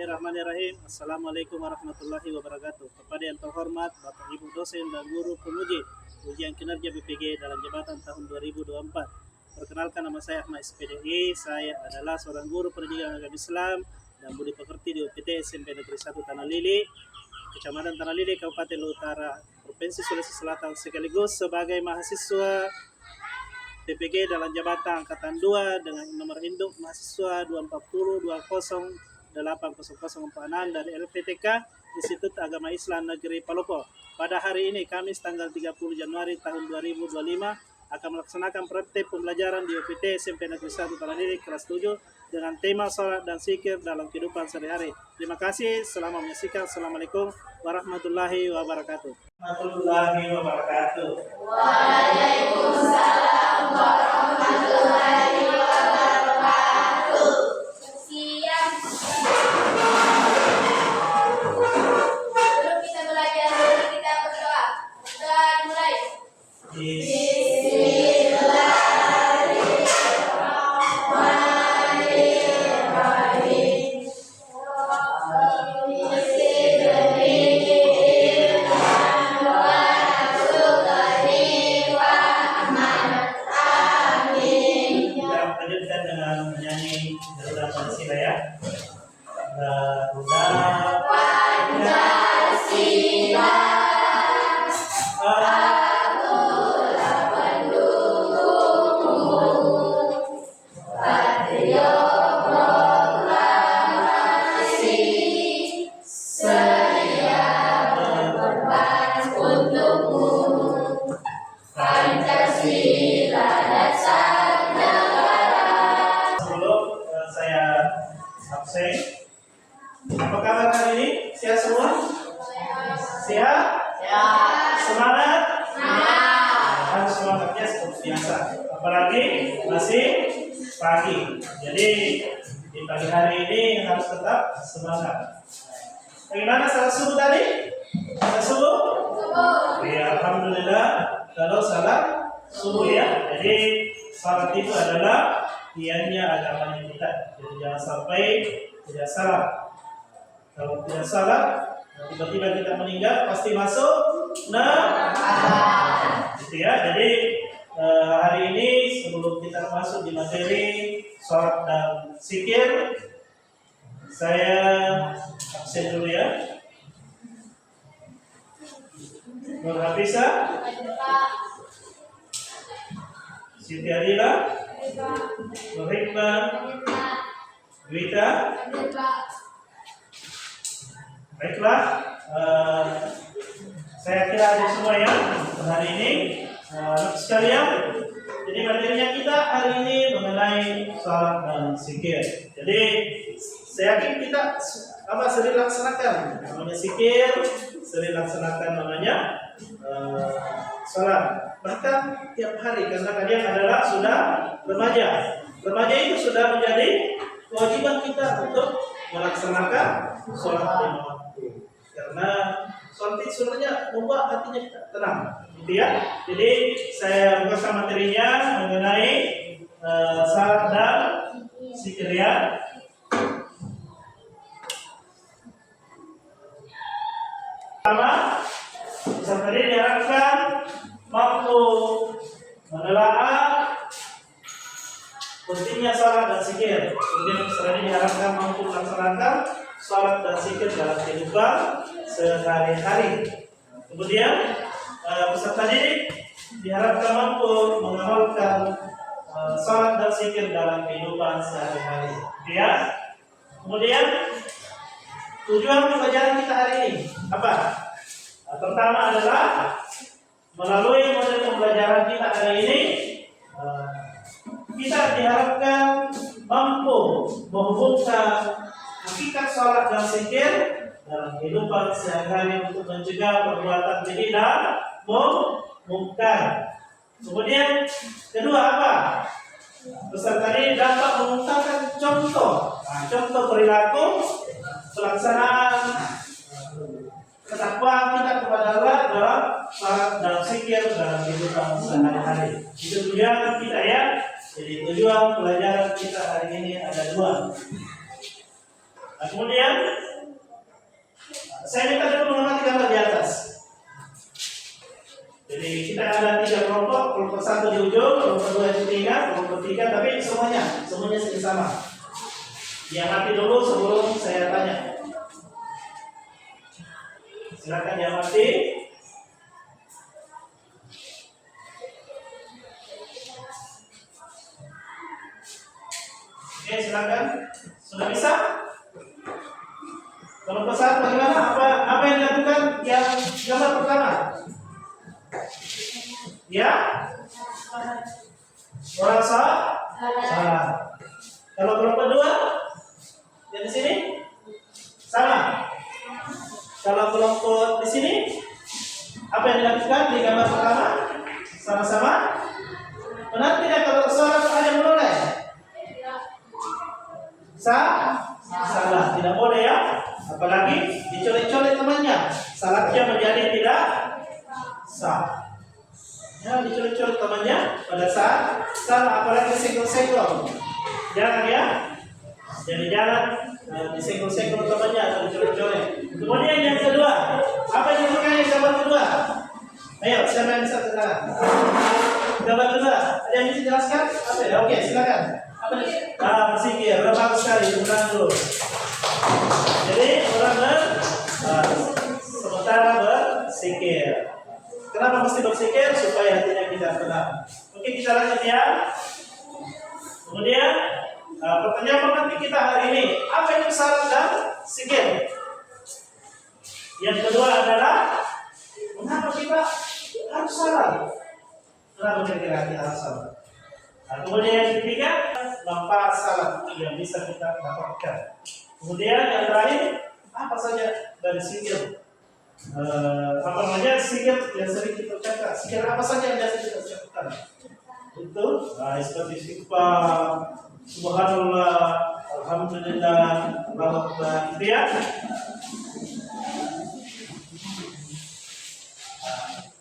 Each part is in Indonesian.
Bismillahirrahmanirrahim. Assalamualaikum warahmatullahi wabarakatuh. Kepada yang terhormat Bapak Ibu dosen dan guru penguji ujian kinerja BPG dalam jabatan tahun 2024. Perkenalkan, nama saya Ahmad SPDI. Saya adalah seorang guru pendidikan agama Islam dan budi pekerti di UPT SMP Negeri 1 Tanah Lili, Kecamatan Tanah Lili, Kabupaten Utara, Provinsi Sulawesi Selatan, sekaligus sebagai mahasiswa PPG dalam jabatan angkatan 2 dengan nomor induk mahasiswa 240208046 dari LPTK Institut Agama Islam Negeri Palopo. Pada hari ini Kamis tanggal 30 Januari tahun 2025 akan melaksanakan praktek pembelajaran di UPT SMP Negeri 1 Tanah Lili kelas 7 dengan tema salat dan zikir dalam kehidupan sehari-hari. Terima kasih, selamat menyaksikan. Assalamualaikum warahmatullahi wabarakatuh. Warahmatullahi wabarakatuh. Waalaikumsalam warahmatullahi wabarakatuh. Siap. Sebelum kita belajar, mari kita berdoa. Dan mulai. Apa kabar hari ini? Sehat semua? Sehat? Semangat? Harus semangatnya seperti biasa. Apalagi masih pagi. Jadi di pagi hari ini harus tetap semangat. Bagaimana salat subuh tadi? Salat subuh? Ya, alhamdulillah. Kalau salat subuh ya. Jadi salat itu adalah kiannya agamanya kita. Jadi jangan sampai tidak salah. Kalau tidak salah, tiba-tiba kita meninggal pasti masuk neraka. Gitu ya. Jadi hari ini sebelum kita masuk di materi salat dan zikir, saya absen dulu ya. Nur Hafisa, Siti Adila, Nur Hikmah, Dwita. Baiklah, saya kira ada semua ya hari ini. Sekalian, jadi materinya kita hari ini mengenai salat dan zikir. Jadi saya yakin kita sering laksanakan namanya zikir, sering laksanakan namanya salat. Bahkan tiap hari, karena kalian adalah sudah remaja. Remaja itu sudah menjadi kewajiban kita untuk melaksanakan sholat lima waktu, karena sholat itu sebenarnya membuat hatinya kita tenang, gitu ya. Jadi saya bukakan materinya mengenai salat dan zikir ya. Pertama, peserta ini diharapkan mampu menelaah pentingnya salat dan zikir. Kemudian peserta ini diharapkan mampu melaksanakan salat dan zikir dalam kehidupan sehari-hari. Kemudian peserta didik diharapkan mampu mengamalkan salat dan zikir dalam kehidupan sehari-hari. Ya. Kemudian tujuan pembelajaran kita hari ini apa? Pertama adalah melalui model pembelajaran kita hari ini kita diharapkan mampu menghubungkan hakikat salat dan zikir dalam kehidupan sehari-hari untuk mencegah perbuatan keji dan mungkar. Kemudian kedua apa? Peserta ini dapat mengungkapkan contoh perilaku pelaksanaan ketakwaan kita kepada Allah dalam salat dan zikir dalam kehidupan sehari-hari. Itu tujuan kita ya. Jadi tujuan pelajaran kita hari ini ada dua. Nah, kemudian saya minta dulu mengamati gambar di atas. Jadi kita ada 3 kelompok, kelompok 1 di ujung, kelompok 2 di tengah, kelompok 3, tapi semuanya sama. Diamati dulu sebelum saya tanya. Silakan diamati. Oke, silakan. Sudah bisa? Kelompok 1 bagaimana? Apa yang dilakukan yang gambar pertama? Ya? Merasa salah. Kalau kelompok 2 yang di sini sama. Kalau kelompok di sini apa yang dilakukan di gambar pertama? Sama-sama. Benar tidak kalau sholat ada menoleh? Salah, tidak boleh ya. Apalagi dicolek-colek temannya, salatnya menjadi tidak sah. Ya, dicolek-colek temannya pada saat salah, apalagi senggol-senggol. Jangan ya. Jadi jangan disenggol-senggol temannya atau dicolek-colek. Kemudian yang kedua, apa yang dilakukan yang gambar kedua? Ayo, siapa yang bisa terangkan? Gambar kedua, ada yang bisa jelaskan? Apa ya? Oke, silakan. Apa ini? Bersikir, bagus sekali. Ulang dulu. Jadi orang sementara bersikir. Kenapa mesti bersikir? Supaya hatinya kita tenang. Oke, kita lanjut ya. Kemudian pertanyaan penting kita hari ini, apa itu syarat dan sikir? Yang kedua adalah mengapa kita harus salat? Kenapa kira-kira kita harus salat? Nah, kemudian yang ketiga, manfaat salat yang bisa kita dapatkan. Kemudian yang terakhir, apa saja dari sikir? Sikir yang sering kita ucapkan. Sikir apa saja yang biasa kita ucapkan? Itu seperti istighfar, subhanallah, alhamdulillah, Allahu akbar. Itu ya.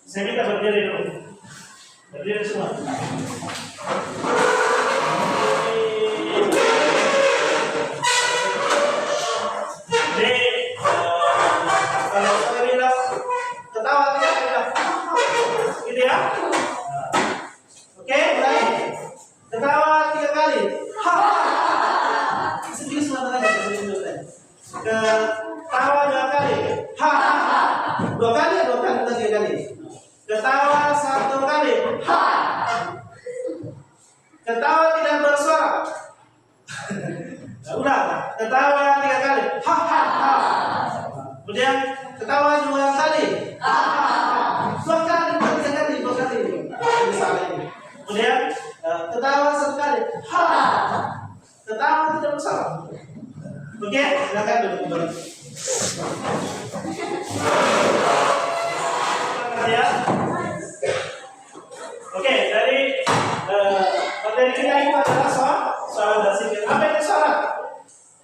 Saya minta berdiri dulu. Berdiri semua. Kalau saya bilang ketawa tidak bilang, gitu ya. Oke, mulai. Ketawa 3 kali. Sedih semua tadi. Ketawa 2 kali. 2 kali atau 3 kali? Ketawa 1 kali. Ketawa tidak bersuara. Udah, ketawa 3 kali. Kemudian ketawa 2 kali. 2 kali, 3 kali, 2 kali. Misalnya ini. Kemudian ketawa 1 kali. Ketawa tidak bersuara. Oke, silakan duduk kembali. Ya. Oke, dari materi kita itu adalah sholat dan zikir. Apa itu sholat?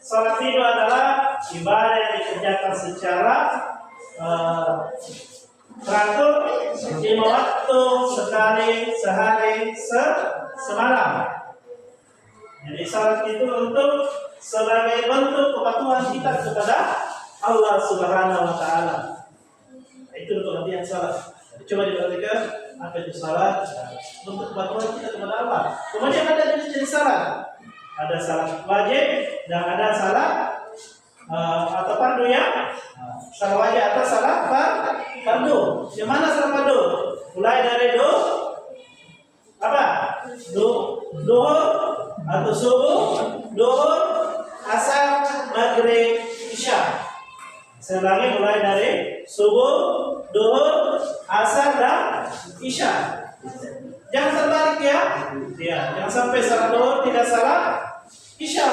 Sholat itu adalah ibadah yang dikerjakan secara teratur 5 waktu sekali sehari semalam. Jadi sholat itu untuk sebagai bentuk kepatuhan kita kepada Allah Subhanahu wa Ta'ala. Itu untuk latihan salat. Coba diperhatikan apa itu salat, bentuk kepatuhan kita kepada Allah. Kemudian ada jenis salat. Ada salat wajib dan ada salat atau fardu ya. Salat wajib atau salat fardu. Yang mana salat fardu? Mulai dari duhur atau subuh, duhur, asar, maghrib, isya. Saya ulangi, mulai dari subuh, duhur, asar, dan isya. Jangan terbalik ya. Jangan sampai salat duhur tidak salat isya,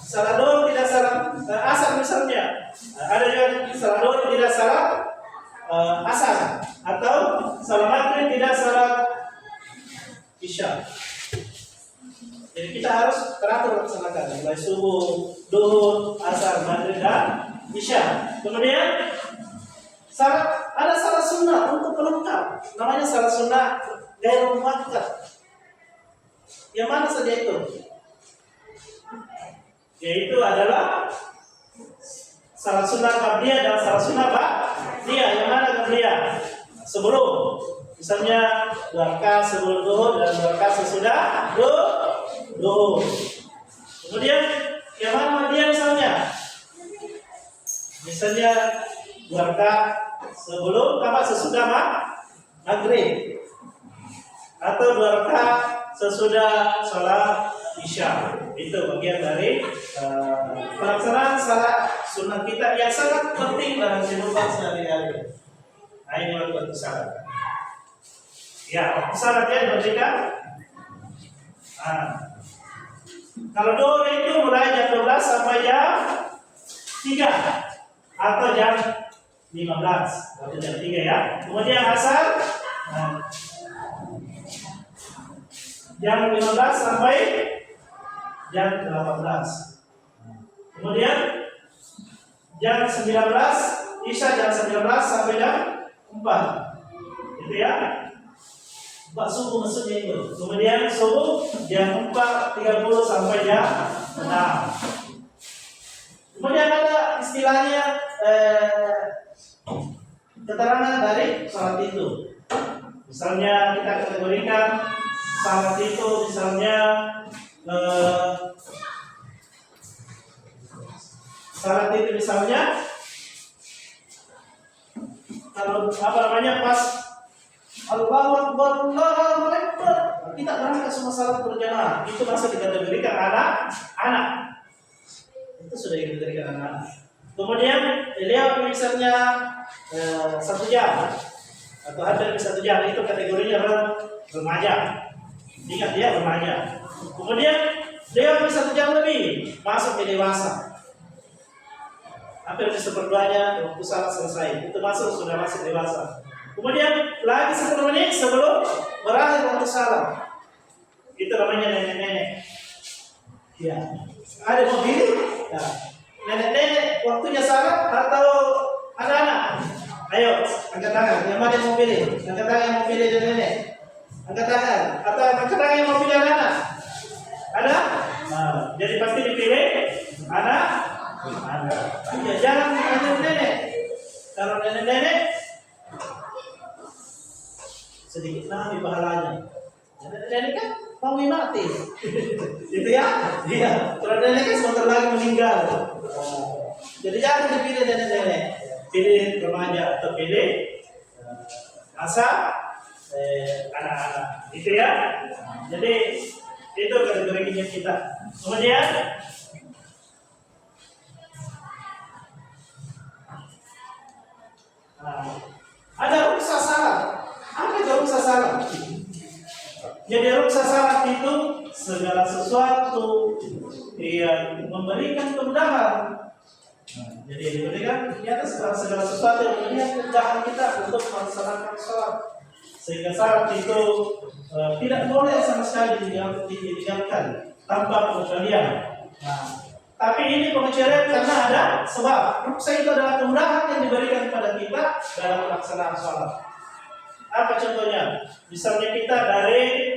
salat duhur tidak salat asar misalnya. Ada juga salat duhur tidak salat asar, atau salat maghrib tidak salat isya. Jadi kita harus teratur laksanakan mulai subuh, duhur, asar, maghrib, dan isya. Kemudian ada salat sunnah untuk pelengkap. Namanya salat sunnah gairu muakkad. Yang mana saja itu? Yaitu adalah salat sunnah qabliyah dan salat sunnah ba'diyah. Yang mana qabliyah? Sebelum, misalnya 2 rakaat sebelum zuhur dan 2 rakaat sesudah zuhur. Kemudian yang mana ba'diyah misalnya? Misalnya 2 rakaat sebelum sesudah maghrib, atau 2 rakaat sesudah sholat isya. Itu bagian dari pelaksanaan salat sunnah kita yang sangat penting dalam kehidupan sehari-hari. Nah, ini waktu salat. Ya, waktu salat ya dibedakan. Kalau duhur itu mulai jam 12 sampai jam 3 atau jam 15 atau jam 3 ya. Kemudian asar jam 15 sampai jam 18. Kemudian jam 19 isya jam 19 sampai jam 4. Gitu ya. Pak subuh maksudnya itu. Kemudian subuh jam 4.30 sampai jam 6. Kemudian ada istilahnya keterangan dari salat itu. Misalnya kita kategorikan salat itu misalnya salat itu misalnya kalau pas Allahu Akbar, Allahu Akbar, kita berangkat semua salat berjamaah, itu masih dikategorikan anak-anak. Itu sudah dikategorikan anak. Kemudian beliau misalnya 1 jam atau hampir 1 jam, itu kategorinya remaja. Ingat dia remaja. Kemudian dia 1 jam lebih masuk ke dewasa. Hampir 1/2-nya waktu salat selesai, itu sudah masuk dewasa. Kemudian lagi 10 menit sebelum berakhir waktu salat, itu namanya nenek-nenek. Ya, ada mau pilih? Ya. Nenek-nenek waktunya salat atau anak-anak? Ayo, angkat tangan. Yang mana yang mau pilih? Angkat tangan yang mau pilih nenek. Angkat tangan. Atau angkat tangan yang mau pilih anak? Ada? Nah, jadi pasti dipilih anak. Ya, jangan nenek-nenek. Kalau nenek-nenek sedikit lebih pahalanya. Nenek kan mau mati. Gitu ya? Iya. Kalau nenek kan sebentar lagi meninggal. Jadi jangan dipilih nenek-nenek. Pilih remaja atau pilih anak-anak. Gitu ya. Jadi itu kategorinya kita. Kemudian ada ruksa salat. Apa itu ruksa salat? Jadi ruksa salat itu segala sesuatu yang memberikan kemudahan. Jadi diberikan di atas segala sesuatu yang memberikan kemudahan kita untuk melaksanakan salat. Sehingga salat itu tidak boleh sama sekali ditinggalkan tanpa pengecualian. Tapi ini pengecualian karena ada sebab. Ruksa itu adalah kemudahan yang diberikan kepada kita dalam pelaksanaan salat. Apa contohnya? Misalnya kita dari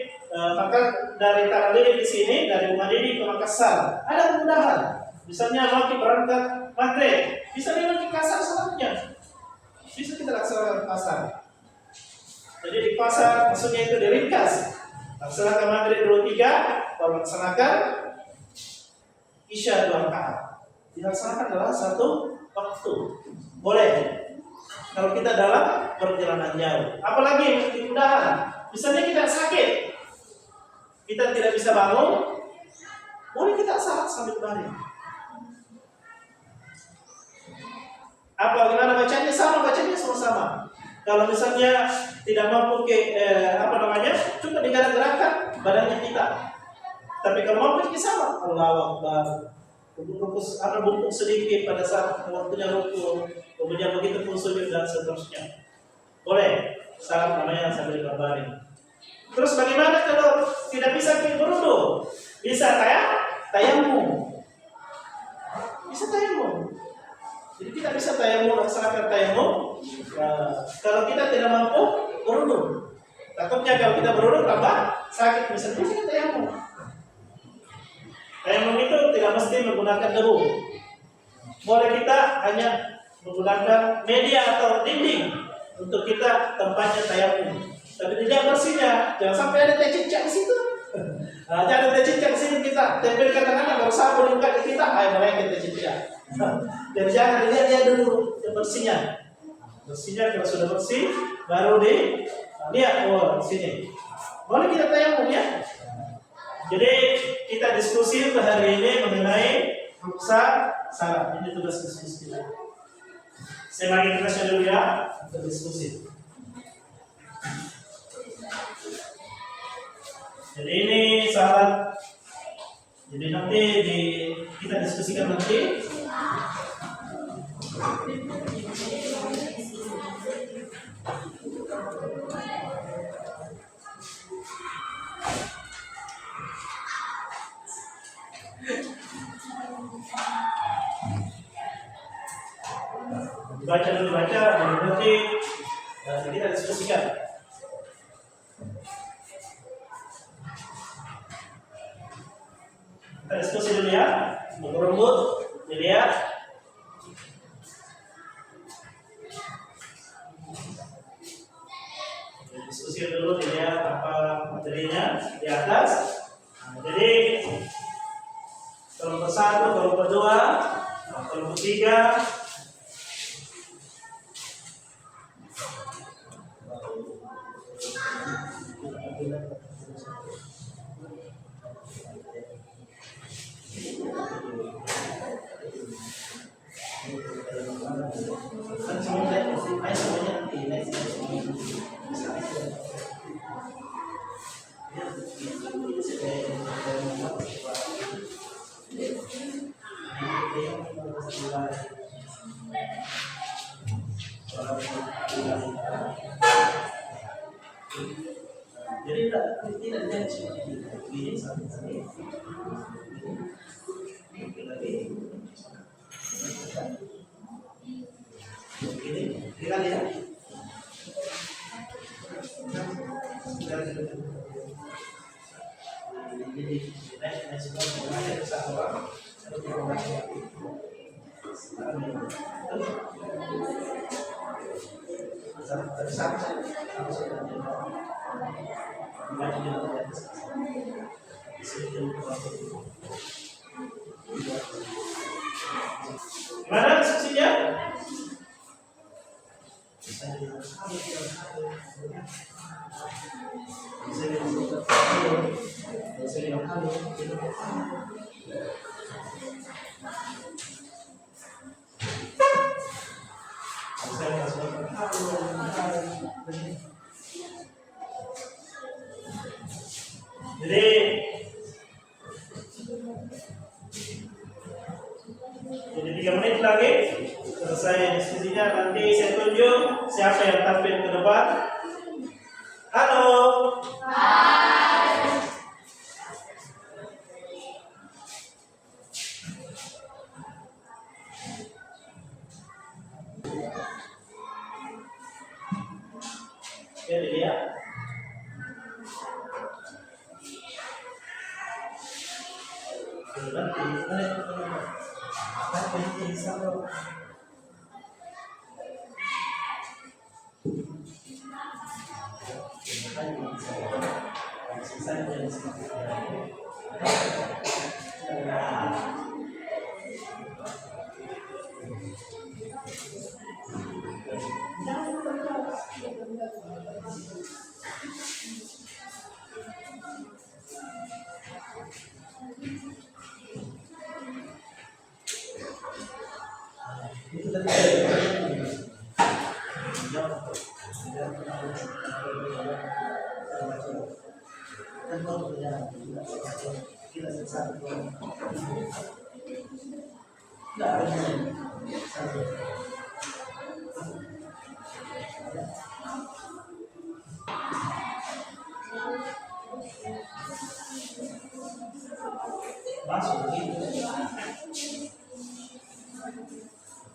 Takalili di sini, dari Umadini ke Makassar, ada kemudahan. Misalnya mau berangkat maghrib, bisa lewat di pasar salatnya. Bisa kita laksanakan di pasar. Jadi di pasar maksudnya itu diringkas. Laksanakan maghrib dulu 3, baru laksanakan isya 2 rakaat. Dilaksanakan dalam 1 waktu. Boleh. Kalau kita dalam perjalanan jauh. Apalagi yang kemudahan. Misalnya kita sakit, kita tidak bisa bangun, boleh kita salat sambil baring. Apa gimana bacanya? Sama bacanya sama-sama. Kalau misalnya tidak mampu cukup digerak-gerakkan badannya kita. Tapi kalau mampu kita sama, Allahu Akbar. Bungkuk sedikit pada saat waktunya rukuk, kemudian begitu pun sujud dan seterusnya. Boleh salat namanya sambil berbaring. Terus bagaimana kalau tidak bisa berwudu? Bisa tayamum. Bisa tayamum. Jadi kita bisa tayamum, laksanakan tayamum. Kalau kita tidak mampu berwudu, takutnya kalau kita berwudu tambah sakit, bisa tayamum. Tayamum itu tidak mesti menggunakan debu. boleh kita hanya menggunakan media atau dinding untuk kita tempatnya tayamum. Tapi tidak bersihnya, jangan sampai ada teh cicak di situ. Nah, jangan ada teh cicak di sini kita tempelkan tangan kalau sabun di kita, mereka teh cicak. Jadi jangan dilihat dia dulu yang bersihnya. Bersihnya kalau sudah bersih, baru lihat di sini. Boleh kita tayamum ya. Jadi kita diskusi untuk hari ini mengenai ruksa salat. Ini tugas diskusi kita. Saya bagi tugasnya dulu ya untuk diskusi. Jadi ini salat. Jadi nanti kita diskusikan nanti. Baca dulu nanti kita diskusikan. Kita diskusi dulu ya, berembut, dilihat. Diskusi dulu, dilihat apa materinya di atas. Jadi kelompok 1, kelompok 2, kelompok 3. Jadi tidak ini sampai ini lihat ya. Gimana diskusinya? Jadi 3 menit lagi selesai diskusinya. Nanti saya tunjuk siapa yang tampil ke depan. Halo. Hai. Oke, dilihat.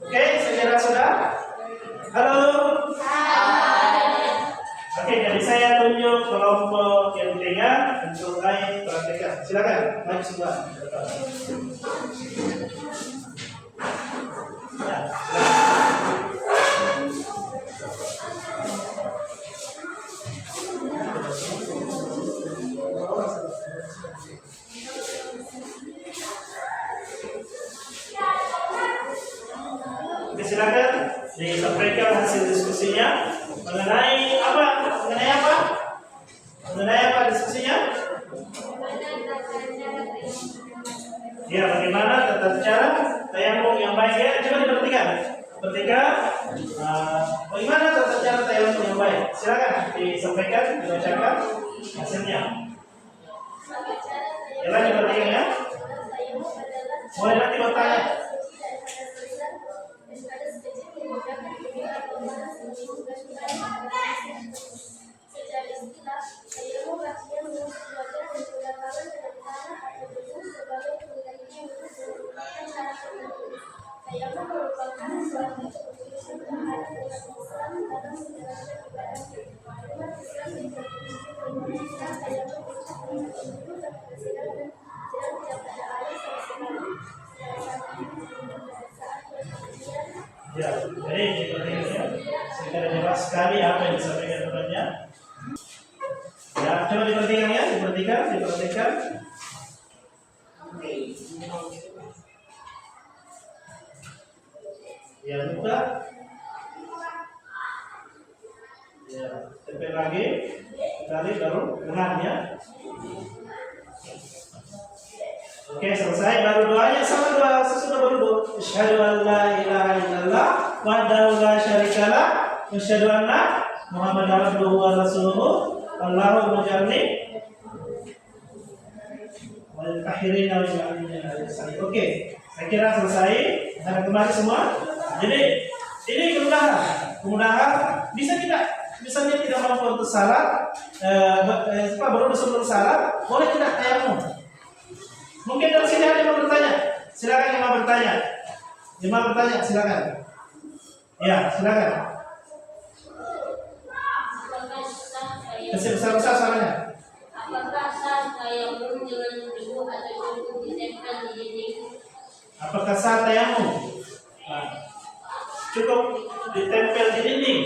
Oke, saya kira sudah. Halo. Oke, jadi saya tunjuk kelompok yang ringan untuk mulai praktekkan. Silakan, maju semua. Oke, silakan disampaikan hasil diskusinya mengenai apa? Mengenai apa? Mengenai apa diskusinya? Ya, bagaimana tata cara tayamum yang baik ya? Coba diperhatikan. Perhatikan. Bagaimana tata cara tayamum yang baik? Silakan disampaikan, dibacakan hasilnya. Coba diperhatikan ya. Mulai nanti bertanya. Secara istilah, tayamum artinya mengusir wajah dan menggunakan tanah atau debu sebagai pengganti untuk menggunakan cara tertentu. Tayamum merupakan suatu keputusan terhadap umat Islam dalam menjalankan ibadah. Umat Islam berdefinisi menggunakan tayamum untuk menuju ke penghasilan dan tidak ada air sama sekali. Salah satunya saat berpergian. Ya, jadi diperhatikan ya. Secara jelas sekali apa yang disampaikan temannya. Ya, coba diperhatikan ya, diperhatikan. Ya, buka. Ya, tempel lagi. Kali baru dengar ya. Oke, selesai. Baru doanya sama doa sesudah baru doa. Asyhadu an la ilaha illallah wahdahu la syarikalah wa asyhadu anna Muhammadar abduhu wa rasuluhu. Allahumma jalni wal akhirina wa jalni. Oke, saya kira selesai. Ada kembali semua. Jadi ini kemudahan bisa tidak mampu untuk salat, baru sebelum salat boleh tidak tayamum. Mungkin dari sini ada yang mau bertanya. Silakan yang mau bertanya. Silakan. Ya, silakan. Kasih besar-besar suaranya. Apakah sah tayamum dengan debu atau cukup ditempel di dinding? Apakah sah tayamum? Cukup ditempel di dinding.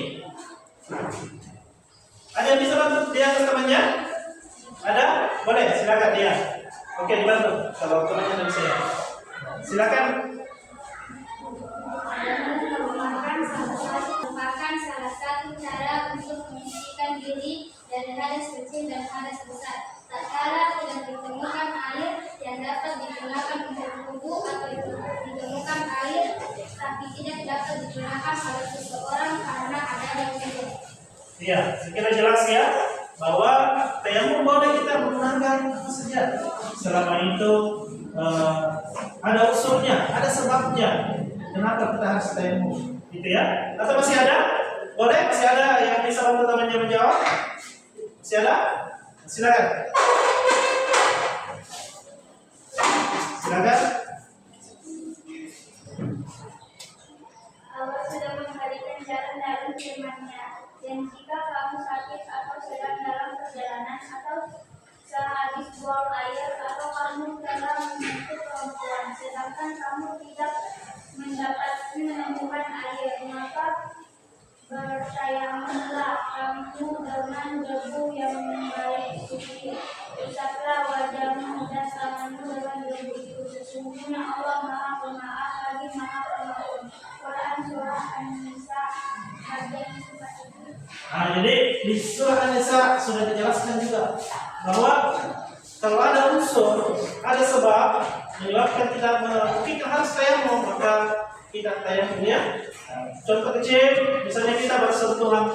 Ada yang bisa bantu dia ke temannya? Ada? Boleh, silakan dia. Oke, dibantu. Kalau temannya dari saya. Silakan. Merupakan salah satu cara untuk menyucikan diri dari hadas kecil dan hadas besar. Tatkala tidak ditemukan air yang dapat digunakan untuk wudu atau ditemukan air tapi tidak dapat digunakan oleh seseorang karena adanya wudu. Iya, sekira jelas ya bahwa tayamum boleh kita menggunakan apa saja selama itu ada unsurnya, ada sebabnya. Kenapa kita harus tayamum? Gitu ya? Atau masih ada? Boleh? Masih ada yang bisa bantu temannya menjawab? Masih ada? Silakan. Silakan. Allah sudah memberikan jalan dalam firman-Nya, dan jika kamu sakit atau sedang dalam perjalanan atau sehabis buang air atau kamu telah menyentuh perempuan sedangkan kamu tidak menemukan air, maka bertayamumlah kamu dengan debu yang baik suci. Usaplah wajahmu dan tanganmu dengan debu itu. Sesungguhnya Allah Maha Pemaaf lagi Maha Pengampun. Quran Surah An-Nisa ayat 47. Jadi di surah An-Nisa sudah dijelaskan juga bahwa kalau ada unsur, ada sebab menyebabkan kita mungkin harus tayamum, maka kita tayamum ya. Contoh kecil, misalnya kita bersentuhan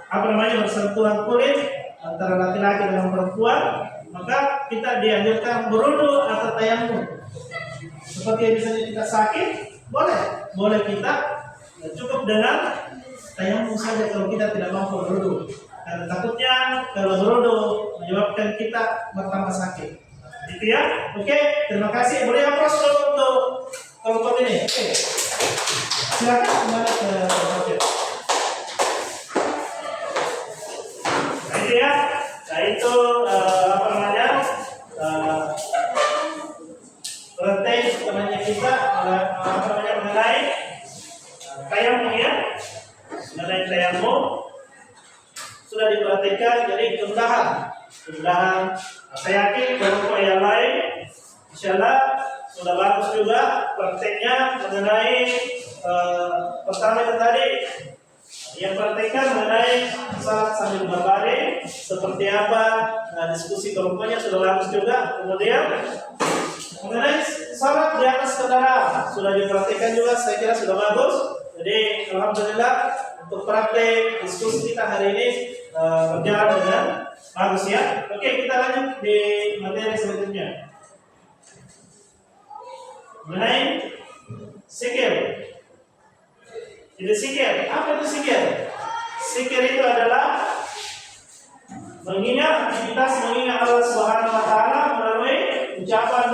bersentuhan kulit antara laki-laki dengan perempuan, maka kita dianjurkan berwudu atau tayamum. Seperti misalnya kita sakit, boleh kita cukup dengan tayamum saja kalau kita tidak mampu berwudu. Karena takutnya kalau berwudu menyebabkan kita bertambah sakit. Gitu ya. Oke, terima kasih. Boleh aplaus untuk kelompok ini. Oke. Silakan kembali ke kelompok. Nah, itu ya. Nah, itu penting temannya kita mengenai tayamum ya. Mengenai tayamum sudah diperhatikan, jadi kemudahan. Saya yakin kelompok yang lain insyaallah Sudah bagus juga prakteknya mengenai pertama itu tadi yang praktekkan mengenai salat sambil berbaring seperti apa, diskusi kelompoknya sudah bagus juga. Kemudian mengenai salat di atas kendaraan sudah dipraktikkan juga, saya kira sudah bagus. Jadi alhamdulillah untuk praktek diskusi kita hari ini berjalan dengan bagus ya. Oke, kita lanjut di materi selanjutnya mengenai zikir. Jadi zikir, apa itu zikir? Zikir itu adalah mengingat Allah Subhanahu wa taala melalui ucapan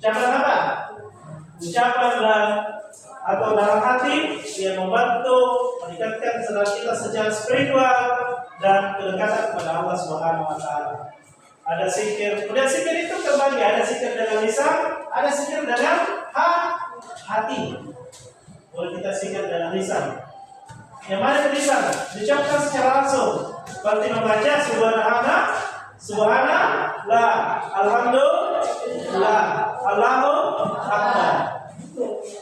apa? Ucapan atau dalam hati yang membantu meningkatkan saudara kita secara spiritual dan kedekatan kepada Allah Subhanahu wa taala. Ada zikir, kemudian zikir itu terbagi, ada zikir dengan lisan, ada zikir dengan hati. Boleh kita zikir dengan lisan. Yang mana itu lisan? Diucapkan secara langsung. Seperti membaca subhanallah, alhamdulillah, Allahu akbar.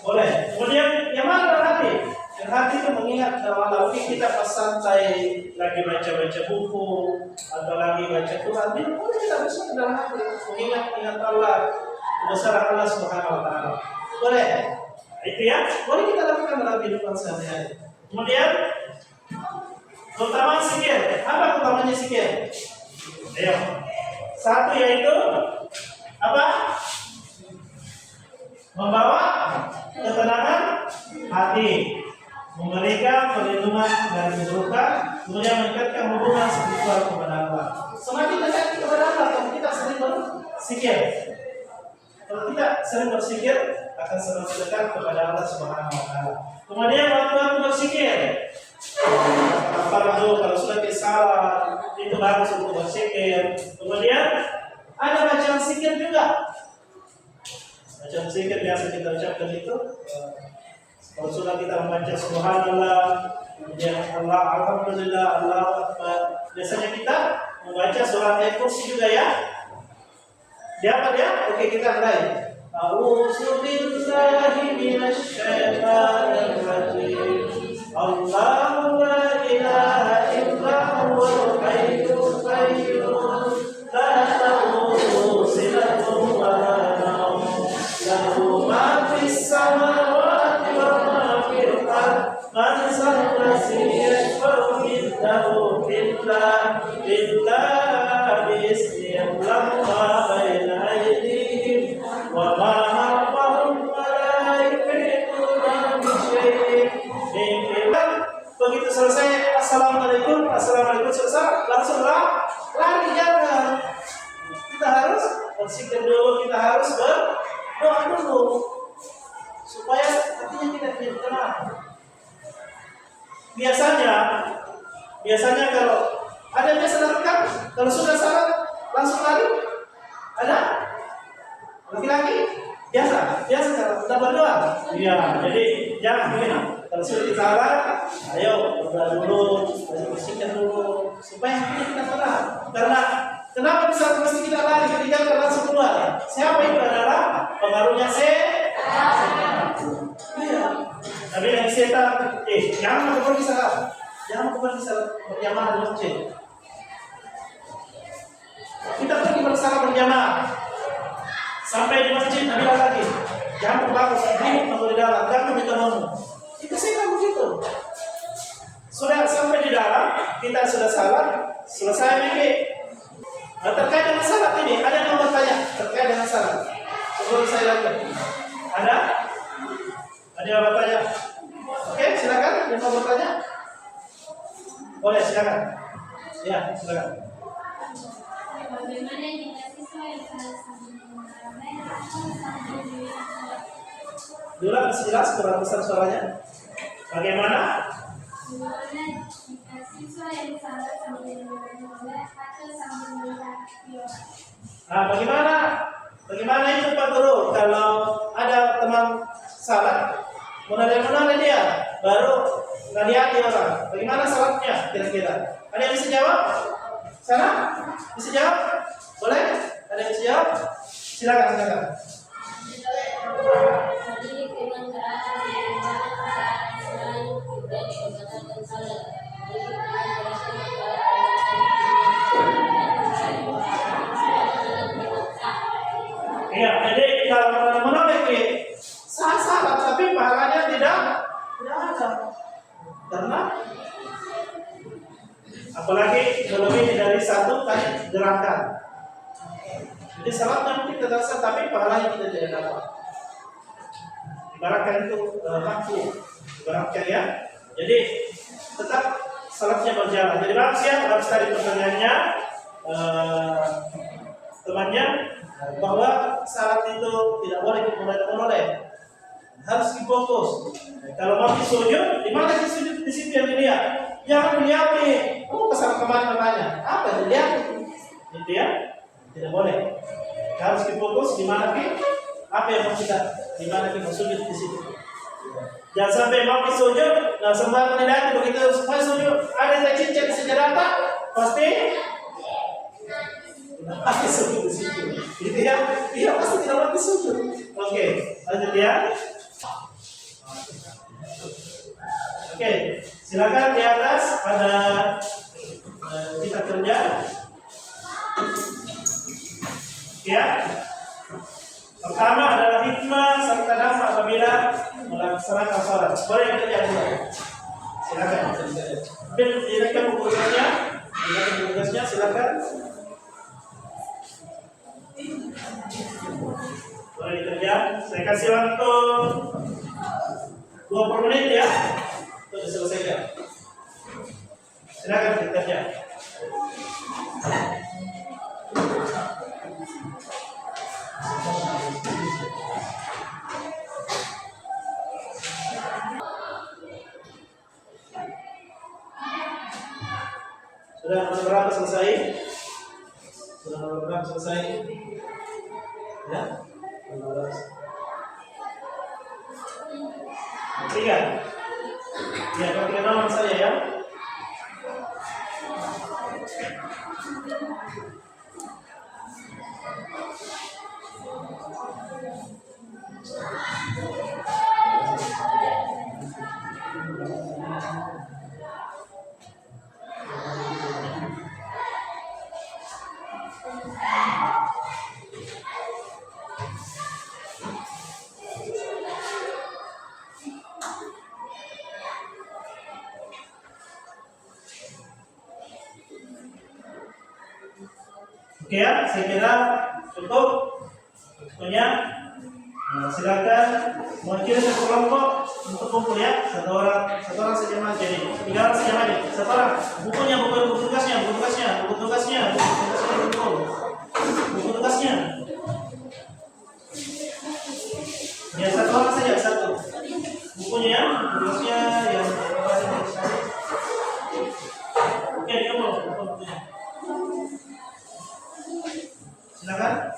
Boleh. Kemudian yang mana dalam hati? Yang hati itu mengingat nama Allah. Mungkin kita pas santai lagi baca buku atau lagi baca Quran, boleh kita bisa dalam hati mengingat Allah, kebesaran Allah Subhanahu wa taala. Boleh. Itu ya, boleh kita lakukan dalam kehidupan sehari-hari. Kemudian keutamaan zikir. Apa keutamanya zikir? Ayo. Satu yaitu apa? Membawa ketenangan hati, memberikan perlindungan dari keburukan, kemudian meningkatkan hubungan spiritual kepada Allah. Semakin dekat kepada Allah, kalau kita sering berzikir. Kalau kita sering berzikir, akan semakin dekat kepada Allah Subhanahu wa taala. Kemudian waktu berzikir, kalau sudah salat itu bagus untuk berzikir. Kemudian ada bacaan zikir juga. Bacaan zikir biasa kita ucapkan itu. Kalau sudah kita membaca subhanallah, kemudian Allah, alhamdulillah, Allahu akbar. Biasanya kita membaca surat ayat kursi juga ya. Dia apa dia? Oke, kita mulai. A'udzu billahi minasy syaithanir rajim. Allahu la ilaha illa huwal hayyul qayyum. La ta'khudhuhu sinatun wa la nawm. Lahu ma fis samawati wa ma fil ardh. Man zallazi yashfa'u indahu illa bi'izni. Ya'lamu ma baina aydihim wa ma khalfahum wa la yuhituna bi syai'in. Begitu selesai assalamualaikum selesai, langsung lari jangan. Kita harus berzikir dulu, kita harus berdoa dulu supaya hatinya kita tidak tenang. Biasanya kalau ada yang biasa lakukan, kalau sudah salat langsung lari, ada laki-laki biasa kita berdoa. Iya, jadi jangan begini. Kalau sudah salat, ayo berdoa dulu, berzikir dulu supaya kita tenang. Karena kenapa bisa mesti kita lari ketika kita langsung keluar? Siapa itu adalah pengaruhnya setan. Iya. Tapi yang setan, jangan pergi salat. Jangan berjamaah di masjid. Kita pergi bersama berjamaah sampai di masjid, ada lagi. Jangan berbagus, ribut di dalam, jangan minta ngomong. Itu setan begitu. Sudah sampai di dalam, kita sudah salat, selesai mikir. Nah, terkait dengan salat ini, ada yang mau bertanya terkait dengan salat. Sebelum saya lanjut, ada yang mau bertanya? Oke, silakan. Yang mau bertanya? Boleh, silakan. Ya, silakan. Bagaimana jika siswa yang salah Dulu masih jelas kurang besar suaranya. Bagaimana jika siswa yang salah sambil menoleh atau sambil melihat viola? Nah, bagaimana itu Pak Guru? Kalau ada teman salah, menoleh dia, baru nggak lihat dia orang. Bagaimana salatnya kira-kira? Ada yang bisa jawab? Sana? Bisa jawab? Boleh? Ada yang bisa jawab? Silakan, silakan. Berdiri dengan keadaan bagaimana keadaan selain dan ibadah dan salat. Berdiri dengan berasa Iya, jadi kalau menolak sah-sah, tapi pahalanya tidak ada. Karena apalagi lebih dari satu kali gerakan. Jadi salatnya mungkin terasa, tapi pahalanya kita tidak dapat. Ibaratkan itu waktu, ibaratkan ya. Jadi tetap salatnya berjalan. Jadi manusia harus tadi pertanyaannya temannya bahwa salat itu tidak boleh menoleh, harus difokus. Kalau mau sujud, di mana sujud di situ yang dilihat. Jangan dilihat nih, kesal kemana-mana. Apa yang dilihat? Itu ya, tidak boleh. Harus difokus di mana apa yang mau kita, di mana kita sujud di situ. Jangan sampai mau sujud, nah sembarang melihat begitu supaya sujud. Ada yang cincin sejarah pasti sujud di situ. Gitu ya, dia pasti tidak mau sujud. Oke, lanjut ya. Oke, silakan di atas ada kita kerja. Ya. Pertama adalah hikmah serta dampak apabila melaksanakan sholat. Boleh kita lihat dulu. Silakan. Direkam buku-bukunya. Silakan. Boleh dikerja. Saya kasih waktu 20 menit ya untuk diselesaikan. Silakan dikerja. Sudah nomor berapa selesai? Sudah nomor berapa selesai? Ya? Nomor 3. Ya, pakai nama saya ya. Oke ya, saya kira cukup. Pokoknya silakan mewakili satu kelompok untuk kumpul ya. Satu orang saja mas, jadi 3 orang saja aja. Satu orang buku tugasnya. Ya satu orang saja, satu bukunya ya, tugasnya yang oke, dia mau bukunya. Silakan.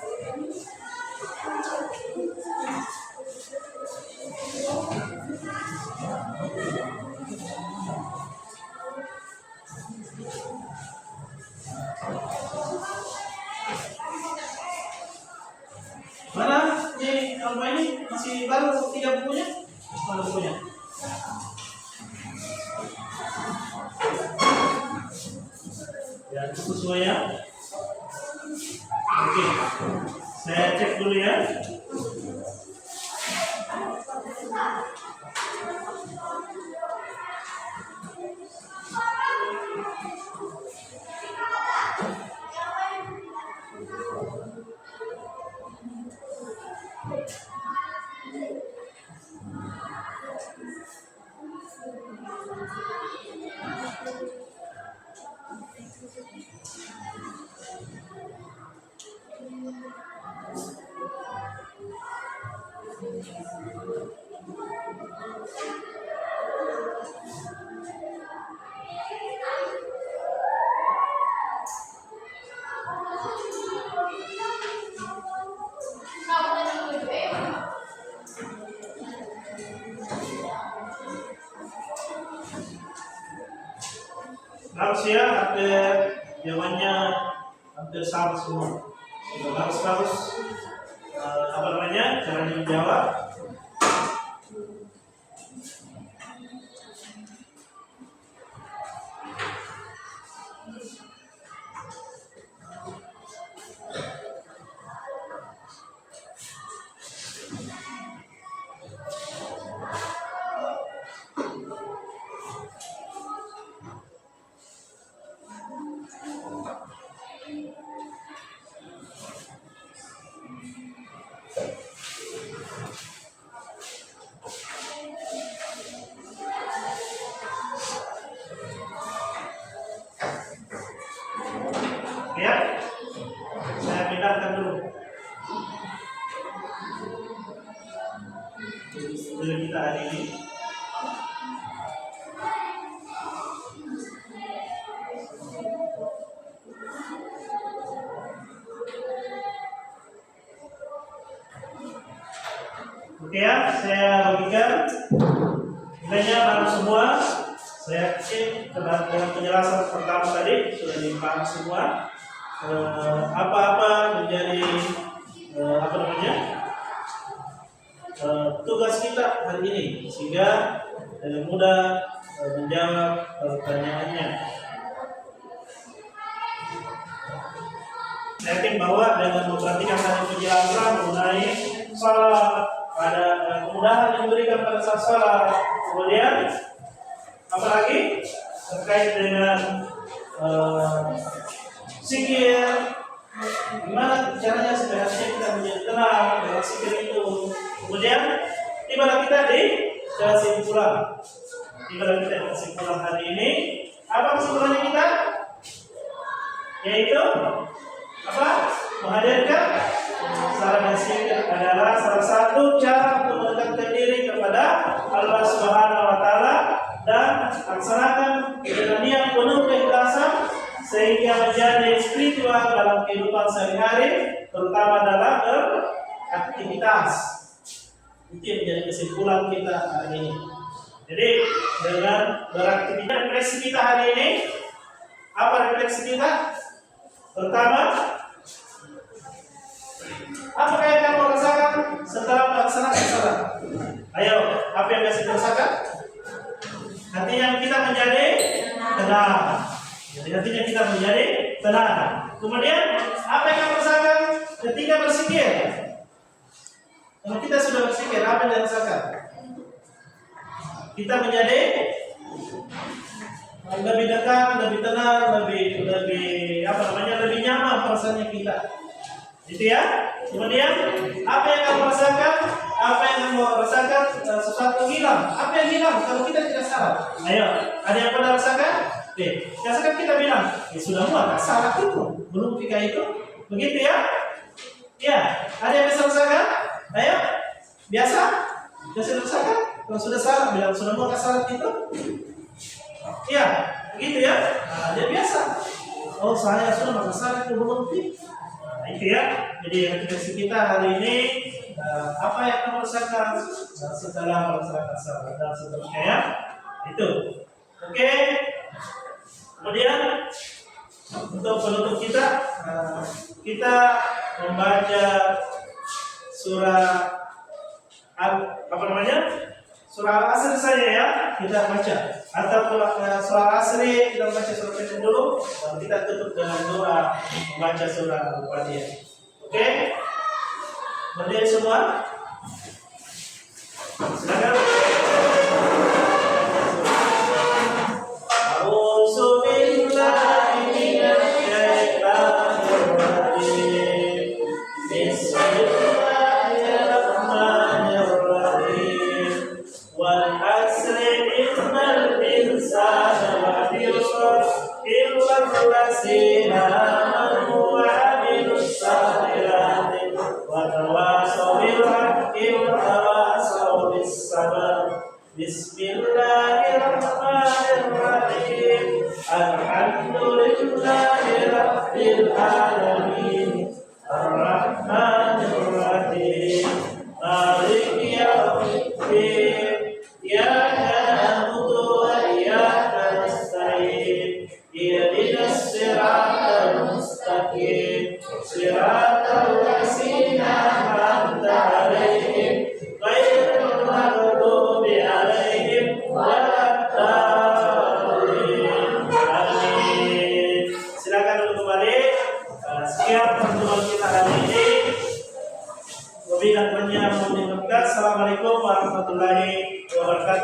Mana ini apa ini masih baru 3 bukunya? Mana bukunya? Ya, cukup semuanya. Oke, saya cek dulu ya. Harus ya, hampir jawabannya hampir sama semua. Sudah bagus. apa namanya caranya menjawab. Ya, saya pindahkan dulu. Dulu kita hari ini. Oke ya, saya bagikan nilainya barang semua. Saya yakin dengan penjelasan pertama tadi sudah dipahami semua. Apa-apa menjadi apa namanya tugas kita hari ini sehingga dengan mudah menjawab pertanyaannya. Saya yakin bahwa dengan memperhatikan tadi penjelasan mengenai salat, ada kemudahan yang diberikan pada saat salat, kemudian apalagi terkait dengan zikir, gimana caranya supaya kita menjadi tenang dalam zikir itu. Kemudian tiba kita di kesimpulan. Tiba kita di kesimpulan hari ini. Apa kesimpulannya kita? Yaitu apa? Menghadirkan sarana zikir adalah salah satu cara untuk mendekatkan diri kepada Allah Subhanahu wa taala dan laksanakan dengan niat penuh keikhlasan sehingga menjadi spiritual dalam kehidupan sehari-hari, terutama dalam beraktivitas. Itu yang menjadi kesimpulan kita hari ini. Jadi dengan beraktivitas, refleksi kita hari ini, apa refleksi kita? Pertama, apa yang kamu rasakan setelah melaksanakan salat? Ayo, apa yang biasa dirasakan? Hatinya kita menjadi tenang. Jadi hatinya kita menjadi tenang. Kemudian apa yang kamu rasakan ketika berzikir? Kalau kita sudah berzikir, apa yang dirasakan? Kita menjadi lebih dekat, lebih tenang, lebih apa namanya, lebih nyaman perasaannya kita. Itu ya. Kemudian apa yang kamu rasakan? Apa yang kamu rasakan sesuatu hilang? Apa yang hilang kalau kita tidak salah? Ayo, ada yang pernah rasakan? Biasakan kita bilang, sudah muat, salah itu, belum pika itu, begitu ya? Ya, ada yang bisa rasakan? Ayo, biasa rasakan? Kalau sudah salah, bilang sudah muat, salah itu? Ya, begitu ya? Nah, dia biasa. Oh, saya sudah maka salah itu belum pika. Nah, itu ya. Jadi refleksi kita hari ini, apa yang kamu rasakan setelah melaksanakan salat dan seterusnya ya? Itu. Oke. Kemudian untuk penutup kita, kita membaca surah apa namanya? Surah Al-Asr saja ya, kita baca. Atau surah Al-Asr kita baca surah itu dulu, dan kita tutup dengan doa membaca surah Al-Fatihah. Oke? Berdiri semua. Silakan. Bismillahirrahmanirrahim. Alhamdulillahirabbil alamin. Arrahmanirrahim. Maliki yaumiddin. Iyyaka na'budu wa iyyaka nasta'in. Ihdinas siratal mustaqim. Siratal ladzina Sekian pertemuan kita hari ini. Wabillahi taufiq wal hidayah. Assalamualaikum warahmatullahi wabarakatuh.